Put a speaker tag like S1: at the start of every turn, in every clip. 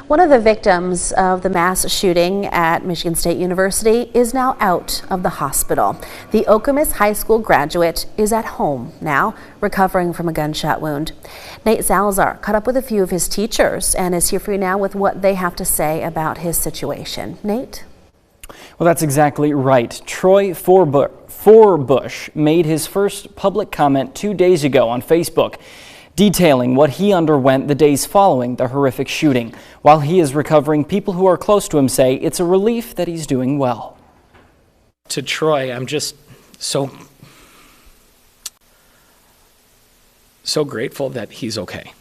S1: One of the victims of the mass shooting at Michigan State University is now out of the hospital. The Okemos High School graduate is at home now, recovering from a gunshot wound. Nate Salazar caught up with a few of his teachers and is here for you now with what they have to say about his situation. Nate?
S2: Well, that's exactly right. Troy Forbush made his first public comment 2 days ago on Facebook, detailing what he underwent the days following the horrific shooting. While he is recovering, people who are close to him say it's a relief that he's doing well.
S3: To Troy, I'm just so grateful that he's okay.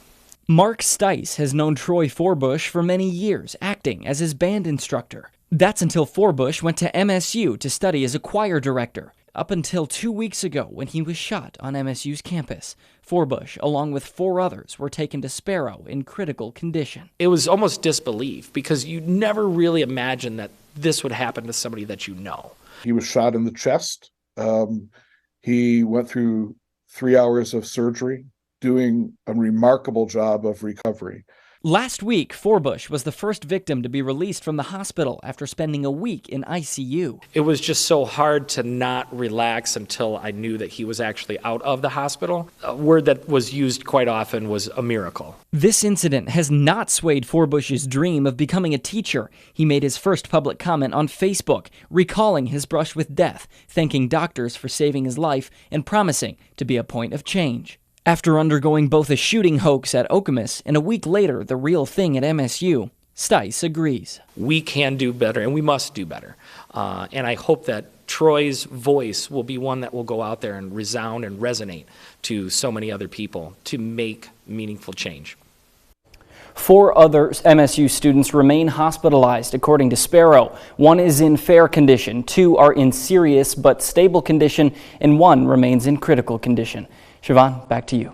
S2: Mark Stice has known Troy Forbush for many years, acting as his band instructor. That's until Forbush went to MSU to study as a choir director, up until 2 weeks ago when he was shot on MSU's campus. Forbush, along with 4 others, were taken to Sparrow in critical condition.
S3: It was almost disbelief because you never really imagine that this would happen to somebody that you know.
S4: He was shot in the chest. He went through 3 hours of surgery, doing a remarkable job of recovery.
S2: Last week, Forbush was the first victim to be released from the hospital after spending a week in ICU.
S3: It was just so hard to not relax until I knew that he was actually out of the hospital. A word that was used quite often was a miracle.
S2: This incident has not swayed Forbush's dream of becoming a teacher. He made his first public comment on Facebook, recalling his brush with death, thanking doctors for saving his life, and promising to be a point of change. After undergoing both a shooting hoax at Okemos and a week later the real thing at MSU, Stice agrees.
S3: We can do better, and we must do better. And I hope that Troy's voice will be one that will go out there and resound and resonate to so many other people to make meaningful change.
S2: 4 other MSU students remain hospitalized, according to Sparrow. 1 is in fair condition, 2 are in serious but stable condition, and 1 remains in critical condition. Siobhan, back to you.